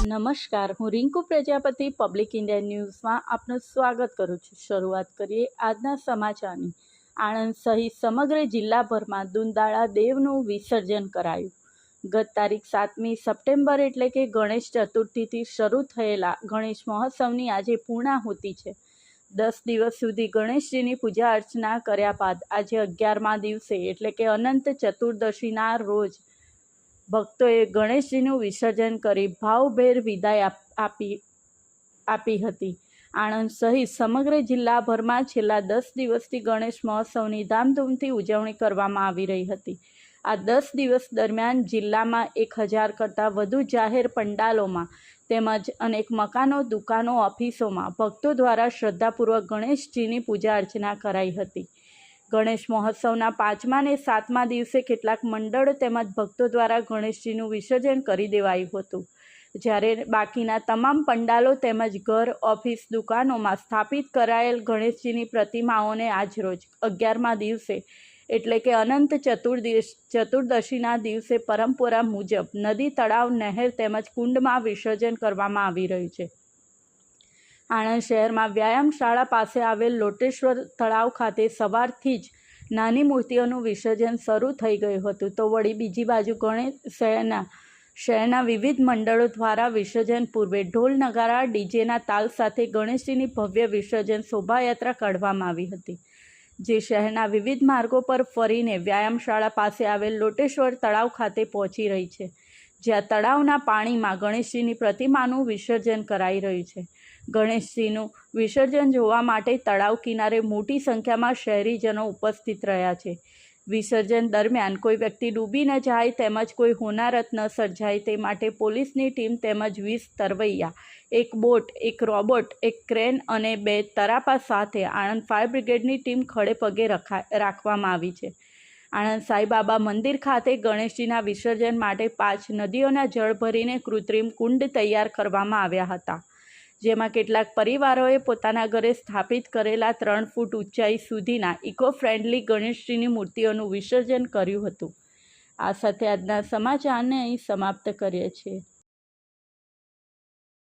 નમસ્કાર, હું Rinku Prajapati public India ન્યૂઝમાં આપનું સ્વાગત કરું છું। શરૂઆત કરીએ આજના સમાચારની। આણંદ સહિત સમગ્ર જિલ્લાભરમાં દુંદાળા દેવનું વિસર્જન કરાયું। ગત તારીખ 7મી સપ્ટેમ્બર એટલે કે ગણેશ ચતુર્થીથી શરૂ થયેલા ગણેશ મહોત્સવની આજે પૂર્ણાહુતિ છે। 10 દિવસ સુધી ગણેશજીની પૂજા અર્ચના કર્યા બાદ આજે 11મા દિવસે એટલે કે અનંત ચતુર્દશીના રોજ ભક્તોએ ગણેશજીનું વિસર્જન કરી ભાવભેર વિદાય આપી હતી। આણંદ સહિત સમગ્ર જિલ્લાભરમાં છેલ્લા 10 દિવસથી ગણેશ મહોત્સવની ધામધૂમથી ઉજવણી કરવામાં આવી રહી હતી। આ 10 દિવસ દરમિયાન જિલ્લામાં 1000 કરતાં વધુ જાહેર પંડાલોમાં તેમજ અનેક મકાનો, દુકાનો, ઓફિસોમાં ભક્તો દ્વારા શ્રદ્ધાપૂર્વક ગણેશજીની પૂજા અર્ચના કરાઈ હતી। ગણેશ મહોત્સવના 5મા અને 7મા દિવસે કેટલાક મંડળો તેમજ ભક્તો દ્વારા ગણેશજીનું વિસર્જન કરી દેવાયું હતું, જ્યારે બાકીના તમામ પંડાલો તેમજ ઘર, ઓફિસ, દુકાનોમાં સ્થાપિત કરાયેલ ગણેશજીની પ્રતિમાઓને આજરોજ 11મા દિવસે એટલે કે અનંત ચતુર્દશીના દિવસે પરંપરા મુજબ નદી, તળાવ, નહેર તેમજ કુંડમાં વિસર્જન કરવામાં આવી રહ્યું છે। આણંદ શહેરમાં વ્યાયામ શાળા પાસે આવેલ લોટેશ્વર તળાવ ખાતે સવારથી જ નાની મૂર્તિઓનું વિસર્જન શરૂ થઈ ગયું હતું, તો વળી બીજી બાજુ શહેરના વિવિધ મંડળો દ્વારા વિસર્જન પૂર્વે ઢોલ, નગારા, ડીજેના તાલ સાથે ગણેશજીની ભવ્ય વિસર્જન શોભાયાત્રા કાઢવામાં આવી હતી, જે શહેરના વિવિધ માર્ગો પર ફરીને વ્યાયામ શાળા પાસે આવેલ લોટેશ્વર તળાવ ખાતે પહોંચી રહી છે, જ્યાં તળાવના પાણીમાં ગણેશજીની પ્રતિમાનું વિસર્જન કરાઈ રહ્યું છે। ગણેશજીનું વિસર્જન જોવા માટે તળાવ કિનારે મોટી સંખ્યામાં શહેરીજનો ઉપસ્થિત રહ્યા છે। વિસર્જન દરમિયાન કોઈ વ્યક્તિ ડૂબી ન જાય તેમજ કોઈ હોનારત ન સર્જાય તે માટે પોલીસની ટીમ તેમજ 20 તરવૈયા, 1 બોટ, 1 રોબોટ, 1 ક્રેન અને 2 તરાપા સાથે આણંદ ફાયર બ્રિગેડની ટીમ ખડે પગે રાખવામાં આવી છે। આણંદ સાંઈબાબા મંદિર ખાતે ગણેશજીના વિસર્જન માટે 5 નદીઓના જળ ભરીને કૃત્રિમ કુંડ તૈયાર કરવામાં આવ્યા હતા, જેમાં કેટલાક પરિવારોએ પોતાના ઘરે સ્થાપિત કરેલા 3 ફૂટ ઊંચાઈ સુધીના ઇકો ફ્રેન્ડલી ગણેશજીની મૂર્તિઓનું વિસર્જન કર્યું હતું। આ સાથે આજના સમાચારને અહીં સમાપ્ત કરીએ છીએ।